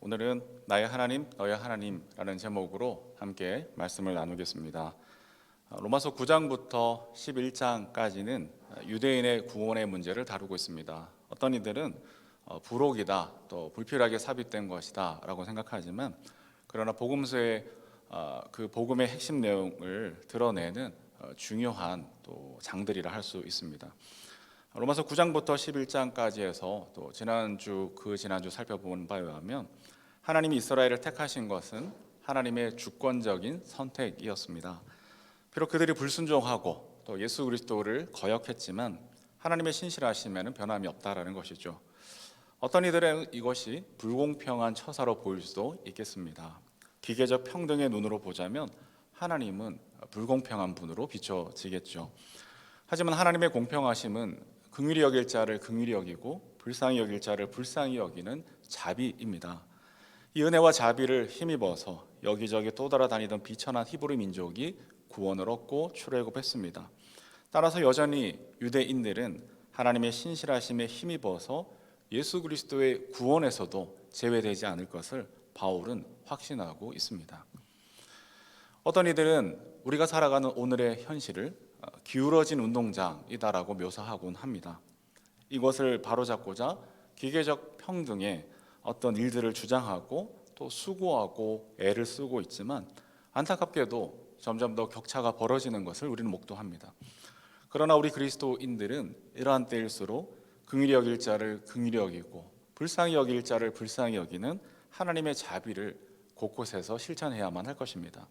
오늘은 나의 하나님, 너의 하나님라는 제목으로 함께 말씀을 나누겠습니다. 로마서 9장부터 11장까지는 유대인의 구원의 문제를 다루고 있습니다. 어떤 이들은 부록이다, 또 불필요하게 삽입된 것이다 라고 생각하지만, 그러나 복음서의 그 복음의 핵심 내용을 드러내는 중요한 또 장들이라 할 수 있습니다. 로마서 9장부터 11장까지 해서 또 지난주 살펴본 바에 의하면 하나님이 이스라엘을 택하신 것은 하나님의 주권적인 선택이었습니다. 비록 그들이 불순종하고 또 예수 그리스도를 거역했지만 하나님의 신실하심에는 변함이 없다라는 것이죠. 어떤 이들은 이것이 불공평한 처사로 보일 수도 있겠습니다. 기계적 평등의 눈으로 보자면 하나님은 불공평한 분으로 비춰지겠죠. 하지만 하나님의 공평하심은 긍휼히 여길 자를 긍휼히 여기고 불쌍히 여길 자를 불쌍히 여기는 자비입니다. 이 은혜와 자비를 힘입어서 여기저기 떠돌아다니던 비천한 히브리 민족이 구원을 얻고 출애굽했습니다. 따라서 여전히 유대인들은 하나님의 신실하심에 힘입어서 예수 그리스도의 구원에서도 제외되지 않을 것을 바울은 확신하고 있습니다. 어떤 이들은 우리가 살아가는 오늘의 현실을 기울어진 운동장이다라고 묘사하곤 합니다. 이것을 바로잡고자 기계적 평등의 어떤 일들을 주장하고 또 수고하고 애를 쓰고 있지만, 안타깝게도 점점 더 격차가 벌어지는 것을 우리는 목도합니다. 그러나 우리 그리스도인들은 이러한 때일수록 긍휼히 여길 자를 긍휼히 여기고 불쌍히 여길 자를 불쌍히 여기는 하나님의 자비를 곳곳에서 실천해야만 할 것입니다.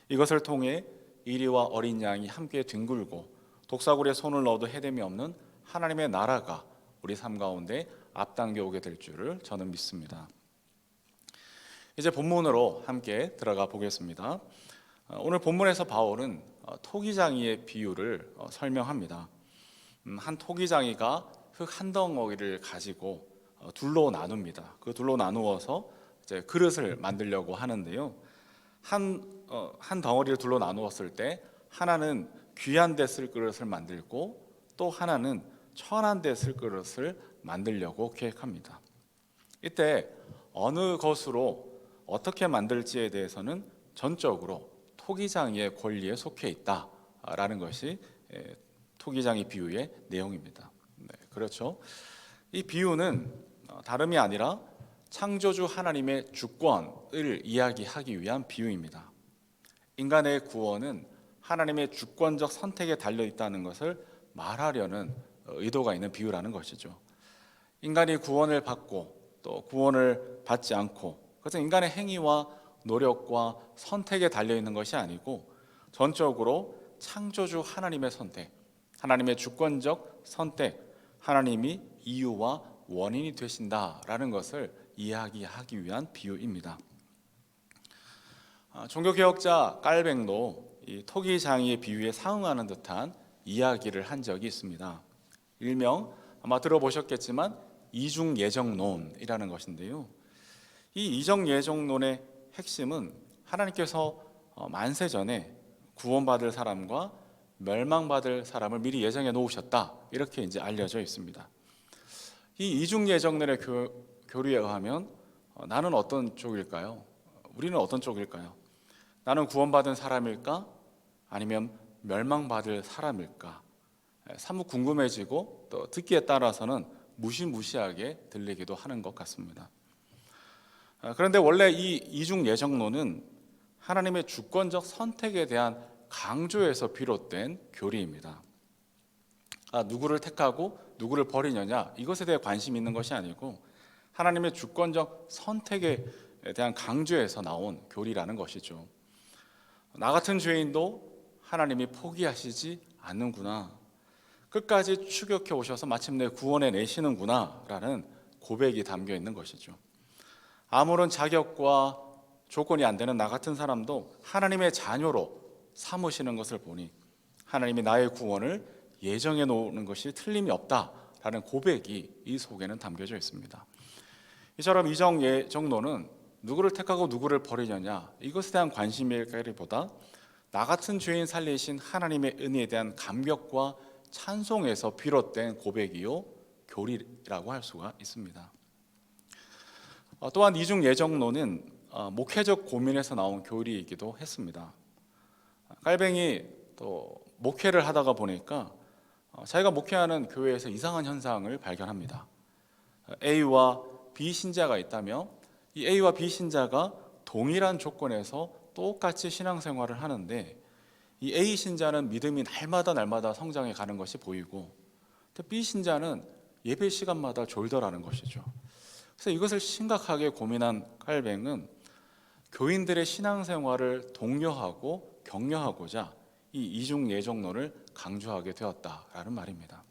이것을 통해 이리와 어린 양이 함께 뒹굴고 독사굴에 손을 넣어도 해됨이 없는 하나님의 나라가 우리 삶 가운데 앞당겨 오게 될 줄을 저는 믿습니다. 이제 본문으로 함께 들어가 보겠습니다. 오늘 본문에서 바울은 토기장이의 비유를 설명합니다. 한 토기장이가 흙 한 덩어리를 가지고 둘로 나눕니다. 그 둘로 나누어서 이제 그릇을 만들려고 하는데요. 한 덩어리를 둘로 나누었을 때 하나는 귀한 데 쓸 그릇을 만들고 또 하나는 천한 데 쓸 그릇을 만들려고 계획합니다. 이때 어느 것으로 어떻게 만들지에 대해서는 전적으로 토기장이의 권리에 속해 있다라는 것이 토기장이 비유의 내용입니다. 네, 그렇죠. 이 비유는 다름이 아니라 창조주 하나님의 주권을 이야기하기 위한 비유입니다. 인간의 구원은 하나님의 주권적 선택에 달려 있다는 것을 말하려는 의도가 있는 비유라는 것이죠. 인간이 구원을 받고 또 구원을 받지 않고, 그것은 인간의 행위와 노력과 선택에 달려 있는 것이 아니고 전적으로 창조주 하나님의 선택, 하나님의 주권적 선택, 하나님이 이유와 원인이 되신다라는 것을 이야기하기 위한 비유입니다. 종교개혁자 깔뱅도 이 토기장이의 비유에 상응하는 듯한 이야기를 한 적이 있습니다. 일명 아마 들어보셨겠지만 이중예정론이라는 것인데요. 이 이중예정론의 핵심은 하나님께서 만세전에 구원받을 사람과 멸망받을 사람을 미리 예정해 놓으셨다, 이렇게 이제 알려져 있습니다. 이 이중예정론의 교리에 의하면 나는 어떤 쪽일까요? 우리는 어떤 쪽일까요? 나는 구원받은 사람일까? 아니면 멸망받을 사람일까? 사뭇 궁금해지고 또 듣기에 따라서는 무시무시하게 들리기도 하는 것 같습니다. 그런데 원래 이 이중예정론은 하나님의 주권적 선택에 대한 강조에서 비롯된 교리입니다. 누구를 택하고 누구를 버리느냐, 이것에 대해 관심이 있는 것이 아니고 하나님의 주권적 선택에 대한 강조에서 나온 교리라는 것이죠. 나 같은 죄인도 하나님이 포기하시지 않는구나, 끝까지 추격해 오셔서 마침내 구원해 내시는구나 라는 고백이 담겨 있는 것이죠. 아무런 자격과 조건이 안 되는 나 같은 사람도 하나님의 자녀로 삼으시는 것을 보니 하나님이 나의 구원을 예정해 놓는 것이 틀림이 없다라는 고백이 이 속에는 담겨져 있습니다. 이처럼 이중예정론은 누구를 택하고 누구를 버리느냐, 이것에 대한 관심이기보다 나 같은 죄인 살리신 하나님의 은혜에 대한 감격과 찬송에서 비롯된 고백이요 교리라고 할 수가 있습니다. 또한 이중 예정론은 목회적 고민에서 나온 교리이기도 했습니다. 깔뱅이 또 목회를 하다가 보니까 자기가 목회하는 교회에서 이상한 현상을 발견합니다. A와 B 신자가 있다며 이 A와 B 신자가 동일한 조건에서 똑같이 신앙생활을 하는데 이 A 신자는 믿음이 날마다 성장해 가는 것이 보이고 B 신자는 예배 시간마다 졸더라는 것이죠. 그래서 이것을 심각하게 고민한 깔뱅은 교인들의 신앙생활을 독려하고 격려하고자 이 이중 예정론을 강조하게 되었다라는 말입니다.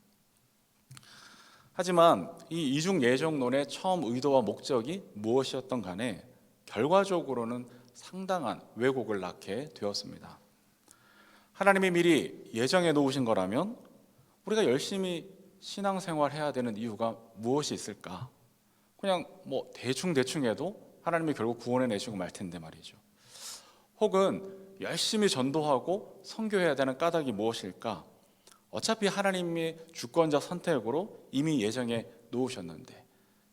하지만 이 이중 예정론의 처음 의도와 목적이 무엇이었던 간에 결과적으로는 상당한 왜곡을 낳게 되었습니다. 하나님이 미리 예정해 놓으신 거라면 우리가 열심히 신앙생활 해야 되는 이유가 무엇이 있을까? 그냥 대충 해도 하나님이 결국 구원해 내시고 말 텐데 말이죠. 혹은 열심히 전도하고 선교해야 되는 까닭이 무엇일까? 어차피 하나님이 주권적 선택으로 이미 예정해 놓으셨는데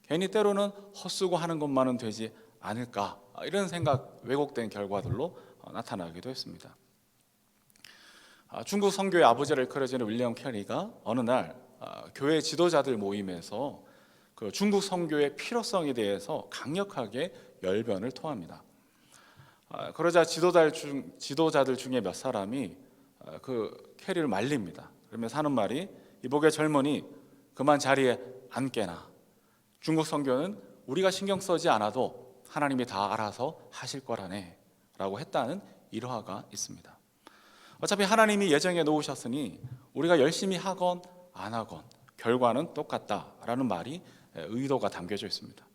괜히 때로는 헛수고 하는 것만은 되지 않을까? 이런 생각, 왜곡된 결과들로 나타나기도 했습니다. 중국 선교의 아버지를 일컬어지는 윌리엄 캐리가 어느 날 교회 지도자들 모임에서 그 중국 선교의 필요성에 대해서 강력하게 열변을 토합니다. 그러자 지도자들 중에 몇 사람이 그 캐리를 말립니다. 그러면서 하는 말이 이복의 젊은이 그만 자리에 앉게나 중국 선교는 우리가 신경 쓰지 않아도 하나님이 다 알아서 하실 거라네 라고 했다는 일화가 있습니다. 어차피 하나님이 예정해 놓으셨으니 우리가 열심히 하건 안 하건 결과는 똑같다라는 말이 의도가 담겨져 있습니다.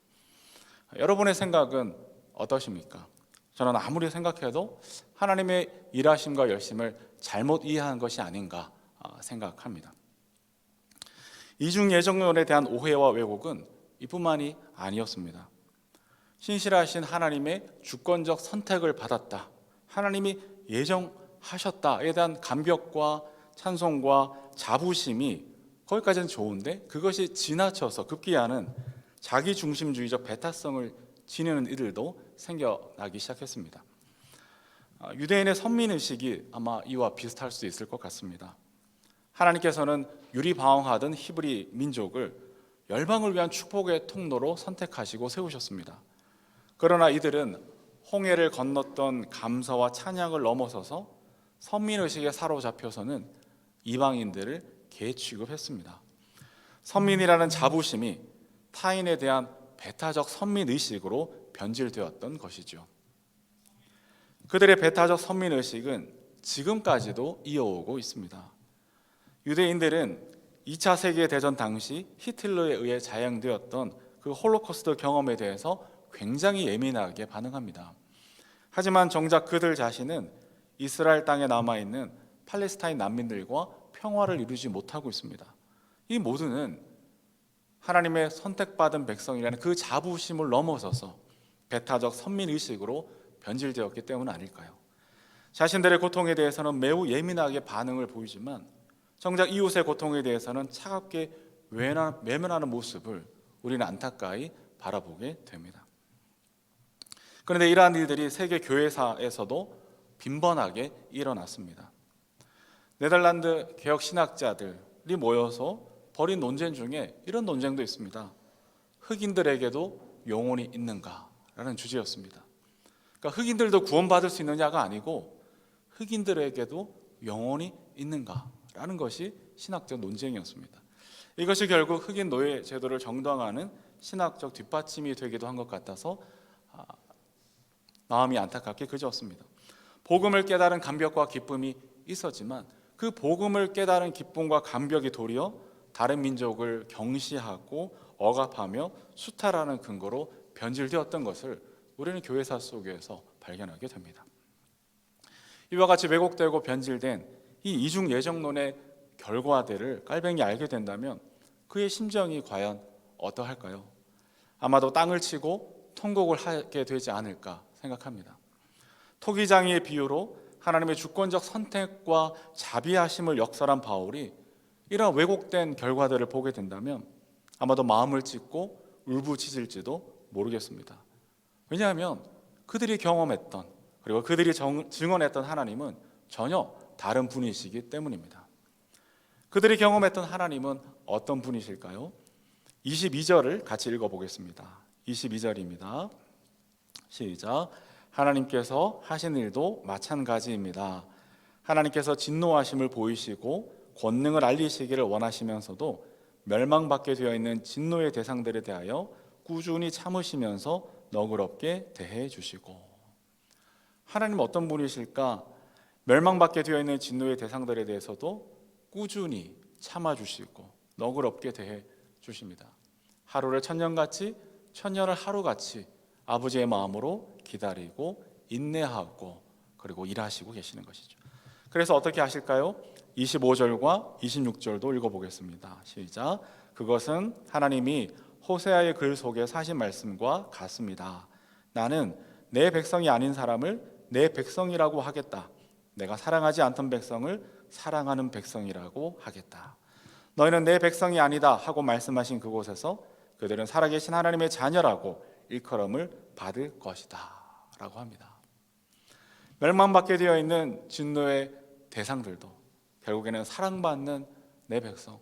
여러분의 생각은 어떠십니까? 저는 아무리 생각해도 하나님의 일하심과 열심을 잘못 이해한 것이 아닌가 생각합니다. 이중 예정론에 대한 오해와 왜곡은 이뿐만이 아니었습니다. 신실하신 하나님의 주권적 선택을 받았다, 하나님이 예정하셨다에 대한 감격과 찬송과 자부심이 거기까지는 좋은데 그것이 지나쳐서 급기야는 자기중심주의적 배타성을 지니는 이들도 생겨나기 시작했습니다. 유대인의 선민의식이 아마 이와 비슷할 수 있을 것 같습니다. 하나님께서는 유리방황하던 히브리 민족을 열방을 위한 축복의 통로로 선택하시고 세우셨습니다. 그러나 이들은 홍해를 건넜던 감사와 찬양을 넘어서서 선민의식에 사로잡혀서는 이방인들을 개취급했습니다. 선민이라는 자부심이 타인에 대한 배타적 선민의식으로 변질되었던 것이죠. 그들의 배타적 선민의식은 지금까지도 이어오고 있습니다. 유대인들은 2차 세계대전 당시 히틀러에 의해 자행되었던 그 홀로코스트 경험에 대해서 굉장히 예민하게 반응합니다. 하지만 정작 그들 자신은 이스라엘 땅에 남아있는 팔레스타인 난민들과 평화를 이루지 못하고 있습니다. 이 모두는 하나님의 선택받은 백성이라는 그 자부심을 넘어서서 배타적 선민의식으로 변질되었기 때문 아닐까요? 자신들의 고통에 대해서는 매우 예민하게 반응을 보이지만 정작 이웃의 고통에 대해서는 차갑게 외면하는 모습을 우리는 안타까이 바라보게 됩니다. 그런데 이러한 일들이 세계 교회사에서도 빈번하게 일어났습니다. 네덜란드 개혁 신학자들이 모여서 벌인 논쟁 중에 이런 논쟁도 있습니다. 흑인들에게도 영혼이 있는가라는 주제였습니다. 그러니까 흑인들도 구원받을 수 있느냐가 아니고 흑인들에게도 영혼이 있는가라는 것이 신학적 논쟁이었습니다. 이것이 결국 흑인 노예 제도를 정당화하는 신학적 뒷받침이 되기도 한 것 같아서 마음이 안타깝게 그저었습니다. 복음을 깨달은 감격과 기쁨이 있었지만 그 복음을 깨달은 기쁨과 감격이 도리어 다른 민족을 경시하고 억압하며 수탈하는 근거로 변질되었던 것을 우리는 교회사 속에서 발견하게 됩니다. 이와 같이 왜곡되고 변질된 이 이중 예정론의 결과들을 깔뱅이 알게 된다면 그의 심정이 과연 어떠할까요? 아마도 땅을 치고 통곡을 하게 되지 않을까 생각합니다. 토기장이의 비유로 하나님의 주권적 선택과 자비하심을 역설한 바울이 이러한 왜곡된 결과들을 보게 된다면 아마도 마음을 찢고 울부짖을지도 모르겠습니다. 왜냐하면 그들이 경험했던, 그리고 그들이 증언했던 하나님은 전혀 다른 분이시기 때문입니다. 그들이 경험했던 하나님은 어떤 분이실까요? 22절을 같이 읽어보겠습니다. 22절입니다. 시작. 하나님께서 하신 일도 마찬가지입니다. 하나님께서 진노하심을 보이시고 권능을 알리시기를 원하시면서도 멸망받게 되어 있는 진노의 대상들에 대하여 꾸준히 참으시면서 너그럽게 대해 주시고. 하나님 어떤 분이실까? 멸망받게 되어 있는 진노의 대상들에 대해서도 꾸준히 참아주시고 너그럽게 대해 주십니다. 하루를 천년같이, 천년을 하루같이 아버지의 마음으로 기다리고 인내하고 그리고 일하시고 계시는 것이죠. 그래서 어떻게 하실까요? 25절과 26절도 읽어보겠습니다. 시작. 그것은 하나님이 호세아의 글 속에 사신 말씀과 같습니다. 나는 내 백성이 아닌 사람을 내 백성이라고 하겠다. 내가 사랑하지 않던 백성을 사랑하는 백성이라고 하겠다. 너희는 내 백성이 아니다 하고 말씀하신 그곳에서 그들은 살아계신 하나님의 자녀라고 일컬음을 받을 것이다 라고 합니다. 멸망받게 되어 있는 진노의 대상들도 결국에는 사랑받는 내 백성,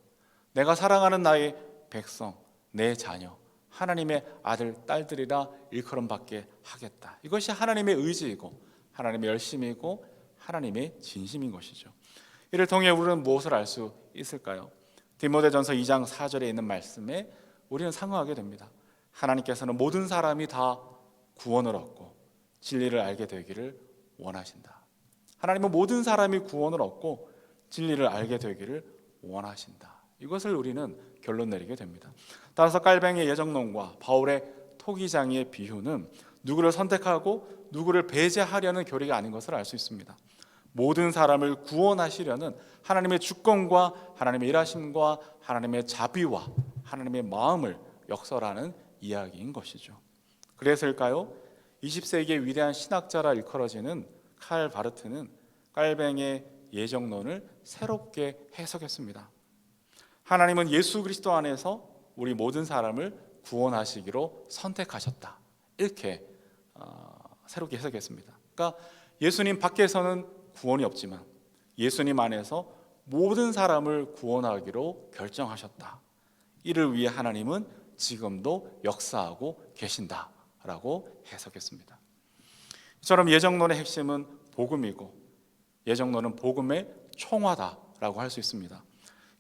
내가 사랑하는 나의 백성, 내 자녀, 하나님의 아들, 딸들이라 일컬음 받게 하겠다. 이것이 하나님의 의지이고 하나님의 열심이고 하나님의 진심인 것이죠. 이를 통해 우리는 무엇을 알 수 있을까요? 디모데전서 2장 4절에 있는 말씀에 우리는 상응하게 됩니다. 하나님께서는 모든 사람이 다 구원을 얻고 진리를 알게 되기를 원하신다. 하나님은 모든 사람이 구원을 얻고 진리를 알게 되기를 원하신다. 이것을 우리는 결론 내리게 됩니다. 따라서 깔뱅이의 예정론과 바울의 토기장의 비유는 누구를 선택하고 누구를 배제하려는 교리가 아닌 것을 알 수 있습니다. 모든 사람을 구원하시려는 하나님의 주권과 하나님의 일하심과 하나님의 자비와 하나님의 마음을 역설하는 이야기인 것이죠. 그래서일까요? 20세기의 위대한 신학자라 일컬어지는 칼 바르트는 깔뱅의 예정론을 새롭게 해석했습니다. 하나님은 예수 그리스도 안에서 우리 모든 사람을 구원하시기로 선택하셨다. 이렇게 새롭게 해석했습니다. 그러니까 예수님 밖에서는 구원이 없지만 예수님 안에서 모든 사람을 구원하기로 결정하셨다. 이를 위해 하나님은 지금도 역사하고 계신다라고 해석했습니다. 이처럼 예정론의 핵심은 복음이고 예정론은 복음의 총화다라고 할 수 있습니다.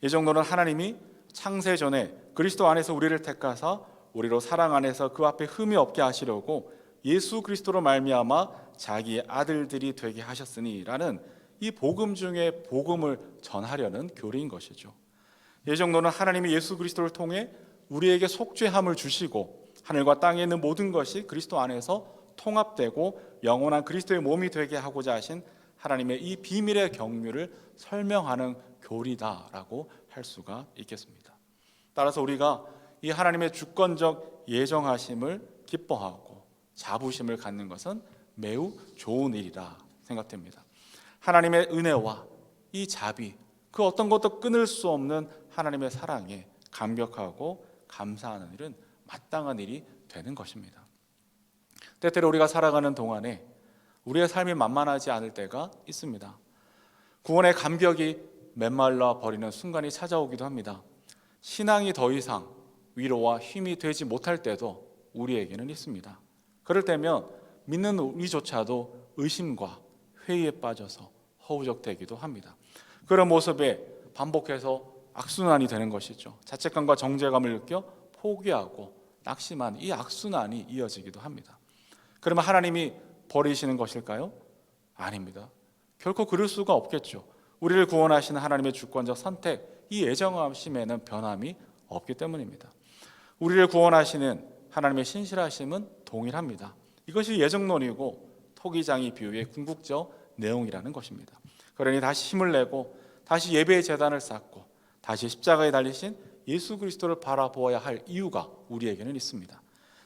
예정론은 하나님이 창세 전에 그리스도 안에서 우리를 택하사 우리로 사랑 안에서 그 앞에 흠이 없게 하시려고 예수 그리스도로 말미암아 자기의 아들들이 되게 하셨으니라는 이 복음 중에 복음을 전하려는 교리인 것이죠. 예정론은 하나님이 예수 그리스도를 통해 우리에게 속죄함을 주시고 하늘과 땅에 있는 모든 것이 그리스도 안에서 통합되고 영원한 그리스도의 몸이 되게 하고자 하신 하나님의 이 비밀의 경륜을 설명하는 교리다라고 할 수가 있겠습니다. 따라서 우리가 이 하나님의 주권적 예정하심을 기뻐하고 자부심을 갖는 것은 매우 좋은 일이라 생각됩니다. 하나님의 은혜와 이 자비, 그 어떤 것도 끊을 수 없는 하나님의 사랑에 감격하고 감사하는 일은 마땅한 일이 되는 것입니다. 때때로 우리가 살아가는 동안에 우리의 삶이 만만하지 않을 때가 있습니다. 구원의 감격이 메말라 버리는 순간이 찾아오기도 합니다. 신앙이 더 이상 위로와 힘이 되지 못할 때도 우리에게는 있습니다. 그럴 때면 믿는 우리조차도 의심과 회의에 빠져서 허우적대기도 합니다. 그런 모습에 반복해서 악순환이 되는 것이죠. 자책감과 정죄감을 느껴 포기하고 낙심한 이 악순환이 이어지기도 합니다. 그러면 하나님이 버리시는 것일까요? 아닙니다. 결코 그럴 수가 없겠죠. 우리를 구원하시는 하나님의 주권적 선택, 이 예정하심에는 변함이 없기 때문입니다. 우리를 구원하시는 하나님의 신실하심은 동일합니다. 이것이 예정론이고 토기장이 비유의 궁극적 내용이라는 것입니다. 그러니 다시 힘을 내고 다시 예배의 제단을 쌓고 다시 십자가에 달리신 예수 그리스도를 바라보아야 할 이유가 우리에게는 있습니다.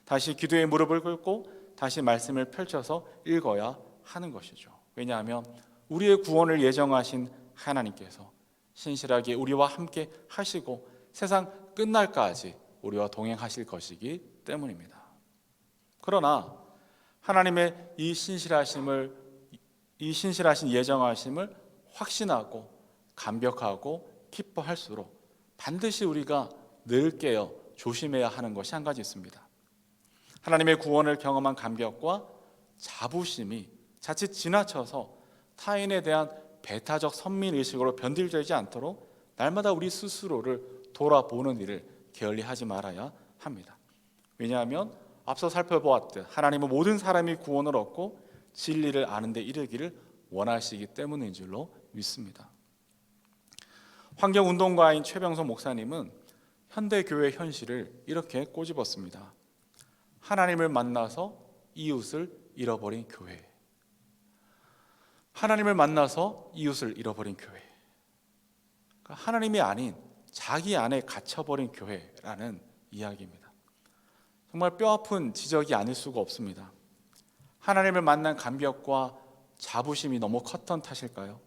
다시 기도의 무릎을 꿇고 다시 말씀을 펼쳐서 읽어야 하는 것이죠. 왜냐하면 우리의 구원을 예정하신 하나님께서 신실하게 우리와 함께 하시고 세상 끝날까지 우리와 동행하실 것이기 때문입니다. 그러나 하나님의 이 신실하신 예정하심을 확신하고 감격하고 기뻐할수록 반드시 우리가 늘 깨어 조심해야 하는 것이 한 가지 있습니다. 하나님의 구원을 경험한 감격과 자부심이 자칫 지나쳐서 타인에 대한 배타적 선민의식으로 변질되지 않도록 날마다 우리 스스로를 돌아보는 일을 게을리하지 말아야 합니다. 왜냐하면 앞서 살펴보았듯 하나님은 모든 사람이 구원을 얻고 진리를 아는 데 이르기를 원하시기 때문인 줄로 믿습니다. 환경운동가인 최병선 목사님은 현대교회 현실을 이렇게 꼬집었습니다. 하나님을 만나서 이웃을 잃어버린 교회. 하나님을 만나서 이웃을 잃어버린 교회. 그러니까 하나님이 아닌 자기 안에 갇혀버린 교회라는 이야기입니다. 정말 뼈아픈 지적이 아닐 수가 없습니다. 하나님을 만난 감격과 자부심이 너무 컸던 탓일까요?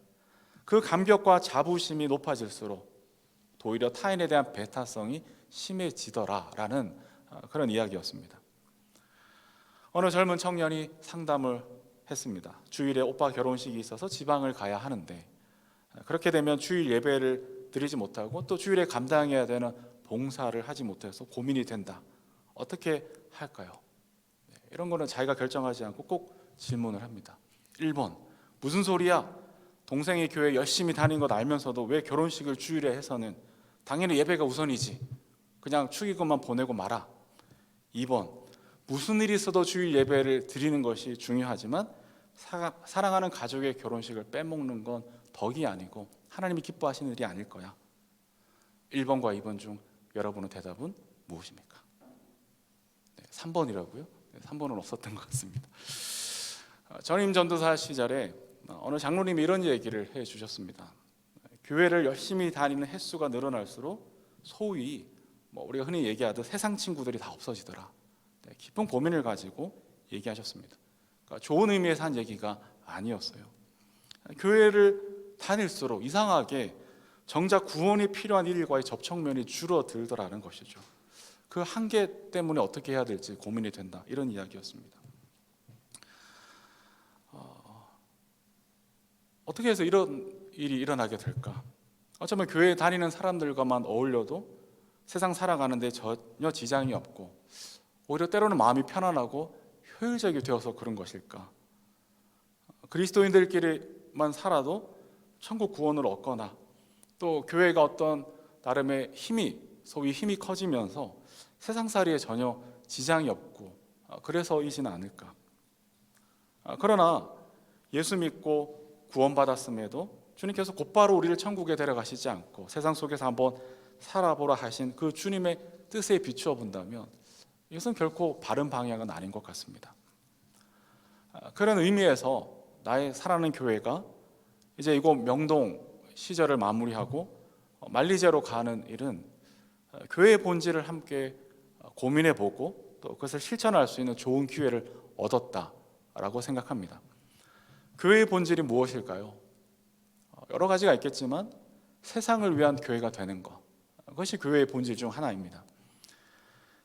그 감격과 자부심이 높아질수록 오히려 타인에 대한 배타성이 심해지더라라는 그런 이야기였습니다. 어느 젊은 청년이 상담을 했습니다. 주일에 오빠 결혼식이 있어서 지방을 가야 하는데 그렇게 되면 주일 예배를 드리지 못하고 또 주일에 감당해야 되는 봉사를 하지 못해서 고민이 된다. 어떻게 할까요? 이런 거는 자기가 결정하지 않고 꼭 질문을 합니다. 1번, 무슨 소리야? 동생이 교회 열심히 다닌 것 알면서도 왜 결혼식을 주일에 해서는 당연히 예배가 우선이지. 그냥 축의금만 보내고 말아. 2번, 무슨 일이 있어도 주일 예배를 드리는 것이 중요하지만 사랑하는 가족의 결혼식을 빼먹는 건 덕이 아니고 하나님이 기뻐하시는 일이 아닐 거야. 1번과 2번 중 여러분의 대답은 무엇입니까? 3번이라고요? 3번은 없었던 것 같습니다. 전임 전도사 시절에 어느 장로님이 이런 얘기를 해주셨습니다. 교회를 열심히 다니는 횟수가 늘어날수록 소위 우리가 흔히 얘기하듯 세상 친구들이 다 없어지더라. 깊은 고민을 가지고 얘기하셨습니다. 그러니까 좋은 의미에서 한 얘기가 아니었어요. 교회를 다닐수록 이상하게 정작 구원이 필요한 일과의 접촉면이 줄어들더라는 것이죠. 그 한계 때문에 어떻게 해야 될지 고민이 된다. 이런 이야기였습니다. 어떻게 해서 이런 일이 일어나게 될까? 어쩌면 교회에 다니는 사람들과만 어울려도 세상 살아가는데 전혀 지장이 없고 오히려 때로는 마음이 편안하고 효율적이 되어서 그런 것일까? 그리스도인들끼리만 살아도 천국 구원을 얻거나 또 교회가 어떤 나름의 소위 힘이 커지면서 세상살이에 전혀 지장이 없고 그래서이지는 않을까? 그러나 예수 믿고 구원받았음에도 주님께서 곧바로 우리를 천국에 데려가시지 않고 세상 속에서 한번 살아보라 하신 그 주님의 뜻에 비추어 본다면 이것은 결코 바른 방향은 아닌 것 같습니다. 그런 의미에서 나의 사랑하는 교회가 이제 이곳 명동 시절을 마무리하고 만리제로 가는 일은 교회의 본질을 함께 고민해보고 또 그것을 실천할 수 있는 좋은 기회를 얻었다라고 생각합니다. 교회의 본질이 무엇일까요? 여러 가지가 있겠지만 세상을 위한 교회가 되는 것, 그것이 교회의 본질 중 하나입니다.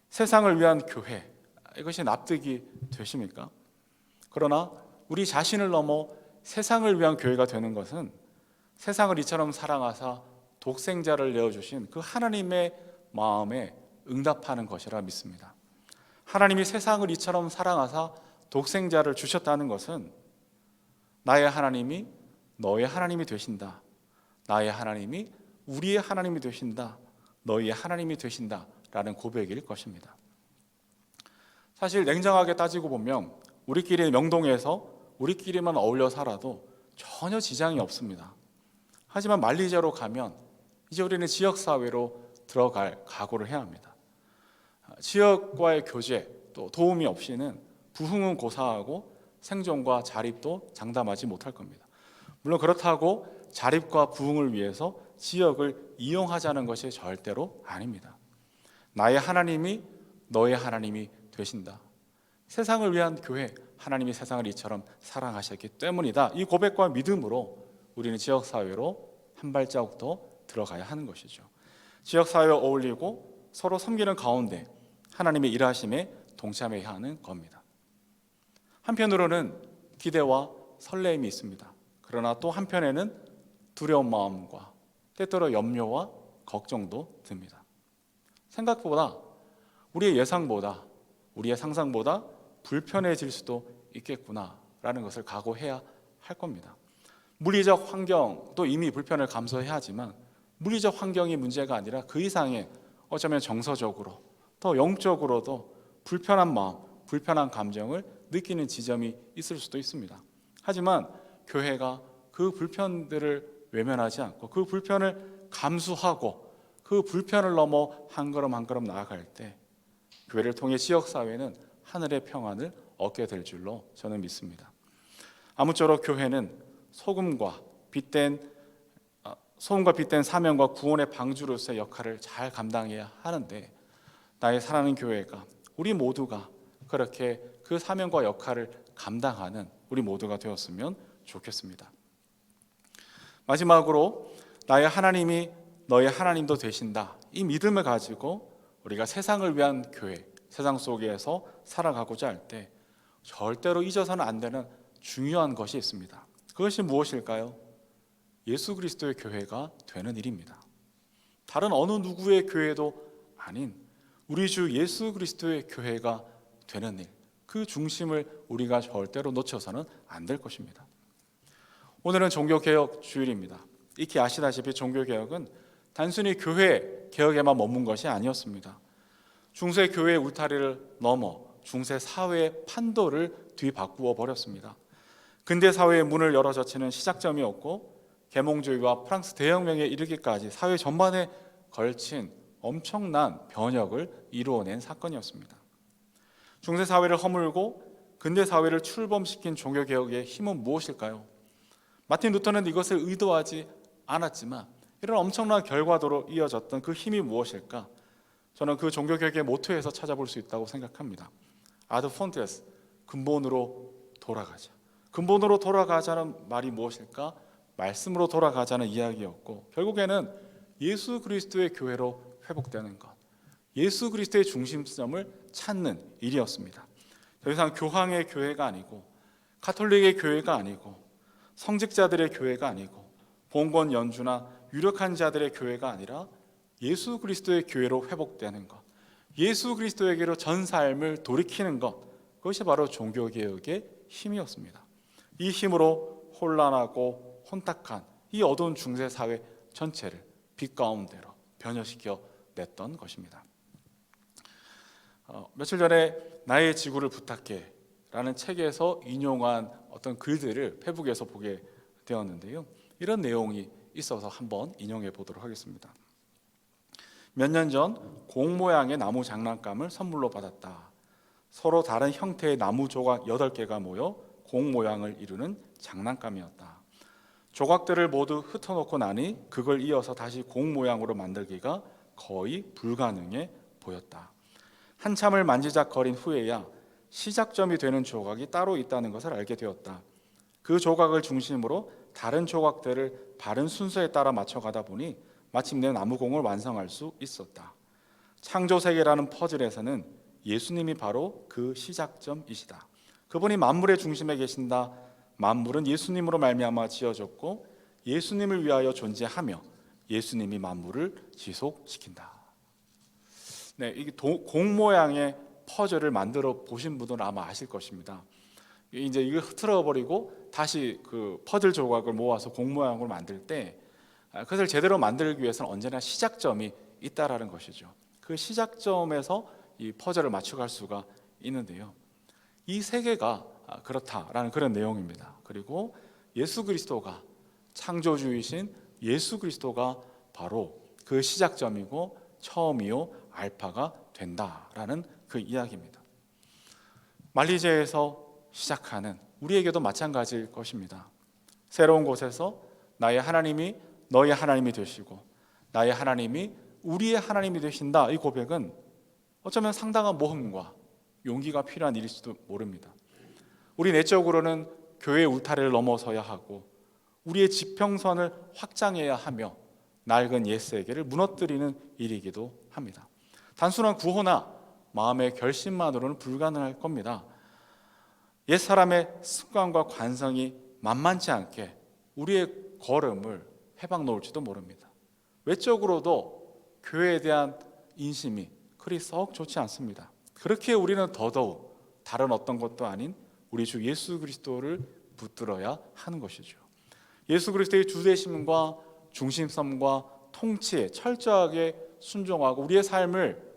세상을 위한 교회, 이것이 납득이 되십니까? 그러나 우리 자신을 넘어 세상을 위한 교회가 되는 것은 세상을 이처럼 사랑하사 독생자를 내어주신 그 하나님의 마음에 응답하는 것이라 믿습니다. 하나님이 세상을 이처럼 사랑하사 독생자를 주셨다는 것은 나의 하나님이 너의 하나님이 되신다. 나의 하나님이 우리의 하나님이 되신다. 너희의 하나님이 되신다. 라는 고백일 것입니다. 사실 냉정하게 따지고 보면 우리끼리 명동에서 우리끼리만 어울려 살아도 전혀 지장이 없습니다. 하지만 만리제로 가면 이제 우리는 지역사회로 들어갈 각오를 해야 합니다. 지역과의 교제 또 도움이 없이는 부흥은 고사하고 생존과 자립도 장담하지 못할 겁니다. 물론 그렇다고 자립과 부흥을 위해서 지역을 이용하자는 것이 절대로 아닙니다. 나의 하나님이 너의 하나님이 되신다. 세상을 위한 교회, 하나님이 세상을 이처럼 사랑하셨기 때문이다. 이 고백과 믿음으로 우리는 지역사회로 한 발자국 더 들어가야 하는 것이죠. 지역사회와 어울리고 서로 섬기는 가운데 하나님의 일하심에 동참해야 하는 겁니다. 한편으로는 기대와 설레임이 있습니다. 그러나 또 한편에는 두려운 마음과 때때로 염려와 걱정도 듭니다. 생각보다 우리의 예상보다 우리의 상상보다 불편해질 수도 있겠구나라는 것을 각오해야 할 겁니다. 물리적 환경도 이미 불편을 감수해야 하지만 물리적 환경이 문제가 아니라 그 이상의 어쩌면 정서적으로 더 영적으로도 불편한 마음, 불편한 감정을 느끼는 지점이 있을 수도 있습니다. 하지만 교회가 그 불편들을 외면하지 않고 그 불편을 감수하고 그 불편을 넘어 한 걸음 한 걸음 나아갈 때 교회를 통해 지역사회는 하늘의 평안을 얻게 될 줄로 저는 믿습니다. 아무쪼록 교회는 소금과 빛된 사명과 구원의 방주로서의 역할을 잘 감당해야 하는데 나의 사랑하는 교회가 우리 모두가 그렇게 그 사명과 역할을 감당하는 우리 모두가 되었으면 좋겠습니다. 마지막으로 나의 하나님이 너의 하나님도 되신다. 이 믿음을 가지고 우리가 세상을 위한 교회, 세상 속에서 살아가고자 할 때 절대로 잊어서는 안 되는 중요한 것이 있습니다. 그것이 무엇일까요? 예수 그리스도의 교회가 되는 일입니다. 다른 어느 누구의 교회도 아닌 우리 주 예수 그리스도의 교회가 되는 일, 그 중심을 우리가 절대로 놓쳐서는 안 될 것입니다. 오늘은 종교개혁 주일입니다. 익히 아시다시피 종교개혁은 단순히 교회 개혁에만 머문 것이 아니었습니다. 중세 교회의 울타리를 넘어 중세 사회의 판도를 뒤바꾸어 버렸습니다. 근대 사회의 문을 열어젖히는 시작점이었고 계몽주의와 프랑스 대혁명에 이르기까지 사회 전반에 걸친 엄청난 변혁을 이루어낸 사건이었습니다. 중세 사회를 허물고 근대 사회를 출범시킨 종교개혁의 힘은 무엇일까요? 마틴 루터는 이것을 의도하지 않았지만 이런 엄청난 결과도로 이어졌던 그 힘이 무엇일까? 저는 그 종교개혁의 모토에서 찾아볼 수 있다고 생각합니다. 아드 폰테스, 근본으로 돌아가자. 근본으로 돌아가자는 말이 무엇일까? 말씀으로 돌아가자는 이야기였고 결국에는 예수 그리스도의 교회로 회복되는 것, 예수 그리스도의 중심점을 찾는 일이었습니다. 더 이상 교황의 교회가 아니고 가톨릭의 교회가 아니고 성직자들의 교회가 아니고 봉건 연주나 유력한 자들의 교회가 아니라 예수 그리스도의 교회로 회복되는 것, 예수 그리스도에게로 전 삶을 돌이키는 것, 그것이 바로 종교개혁의 힘이었습니다. 이 힘으로 혼란하고 혼탁한 이 어두운 중세 사회 전체를 빛 가운데로 변혁시켜 냈던 것입니다. 며칠 전에 나의 지구를 부탁해 라는 책에서 인용한 어떤 글들을 페북에서 보게 되었는데요. 이런 내용이 있어서 한번 인용해 보도록 하겠습니다. 몇 년 전 공 모양의 나무 장난감을 선물로 받았다. 서로 다른 형태의 나무 조각 8개가 모여 공 모양을 이루는 장난감이었다. 조각들을 모두 흩어놓고 나니 그걸 이어서 다시 공 모양으로 만들기가 거의 불가능해 보였다. 한참을 만지작거린 후에야 시작점이 되는 조각이 따로 있다는 것을 알게 되었다. 그 조각을 중심으로 다른 조각들을 바른 순서에 따라 맞춰가다 보니 마침내 나무공을 완성할 수 있었다. 창조세계라는 퍼즐에서는 예수님이 바로 그 시작점이시다. 그분이 만물의 중심에 계신다. 만물은 예수님으로 말미암아 지어졌고 예수님을 위하여 존재하며 예수님이 만물을 지속시킨다. 네, 이게 공 모양의 퍼즐을 만들어 보신 분들은 아마 아실 것입니다. 이제 이걸 흐트러 버리고 다시 그 퍼즐 조각을 모아서 공 모양으로 만들 때 그것을 제대로 만들기 위해서는 언제나 시작점이 있다라는 것이죠. 그 시작점에서 이 퍼즐을 맞춰갈 수가 있는데요. 이 세계가 그렇다라는 그런 내용입니다. 그리고 예수 그리스도가 창조주이신 예수 그리스도가 바로 그 시작점이고 처음이요 알파가 된다라는 그 이야기입니다. 말리제에서 시작하는 우리에게도 마찬가지일 것입니다. 새로운 곳에서 나의 하나님이 너의 하나님이 되시고 나의 하나님이 우리의 하나님이 되신다. 이 고백은 어쩌면 상당한 모험과 용기가 필요한 일일지도 모릅니다. 우리 내적으로는 교회의 울타리를 넘어서야 하고 우리의 지평선을 확장해야 하며 낡은 옛세계를 무너뜨리는 일이기도 합니다. 단순한 구호나 마음의 결심만으로는 불가능할 겁니다. 옛사람의 습관과 관성이 만만치 않게 우리의 걸음을 해박 놓을지도 모릅니다. 외적으로도 교회에 대한 인심이 그리 썩 좋지 않습니다. 그렇게 우리는 더더욱 다른 어떤 것도 아닌 우리 주 예수 그리스도를 붙들어야 하는 것이죠. 예수 그리스도의 주되심과 중심성과 통치에 철저하게 순종하고 우리의 삶을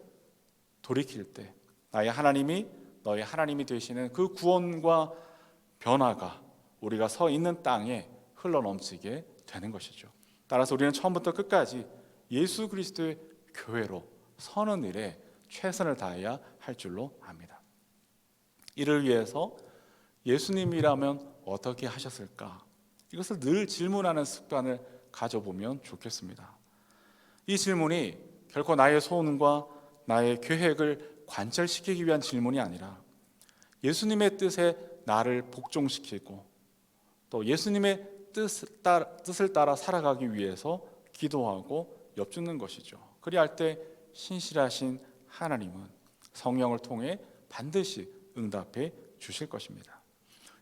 돌이킬 때 나의 하나님이 너의 하나님이 되시는 그 구원과 변화가 우리가 서 있는 땅에 흘러넘치게 되는 것이죠. 따라서 우리는 처음부터 끝까지 예수 그리스도의 교회로 서는 일에 최선을 다해야 할 줄로 압니다. 이를 위해서 예수님이라면 어떻게 하셨을까? 이것을 늘 질문하는 습관을 가져보면 좋겠습니다. 이 질문이 결코 나의 소원과 나의 계획을 관철시키기 위한 질문이 아니라 예수님의 뜻에 나를 복종시키고 또 예수님의 뜻을 따라 살아가기 위해서 기도하고 엽죽는 것이죠. 그리할 때 신실하신 하나님은 성령을 통해 반드시 응답해 주실 것입니다.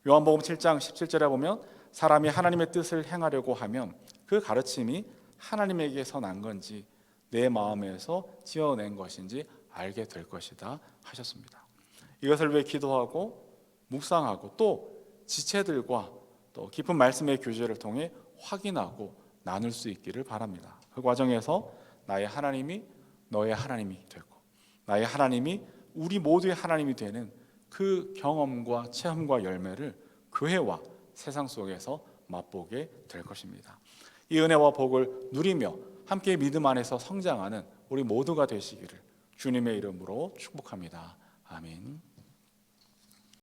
요한복음 7장 17절에 보면 사람이 하나님의 뜻을 행하려고 하면 그 가르침이 하나님에게서 난 건지 내 마음에서 지어낸 것인지 알게 될 것이다 하셨습니다. 이것을 위해 기도하고 묵상하고 또 지체들과 또 깊은 말씀의 교제를 통해 확인하고 나눌 수 있기를 바랍니다. 그 과정에서 나의 하나님이 너의 하나님이 되고 나의 하나님이 우리 모두의 하나님이 되는 그 경험과 체험과 열매를 교회와 세상 속에서 맛보게 될 것입니다. 이 은혜와 복을 누리며 함께 믿음 안에서 성장하는 우리 모두가 되시기를 주님의 이름으로 축복합니다. 아멘.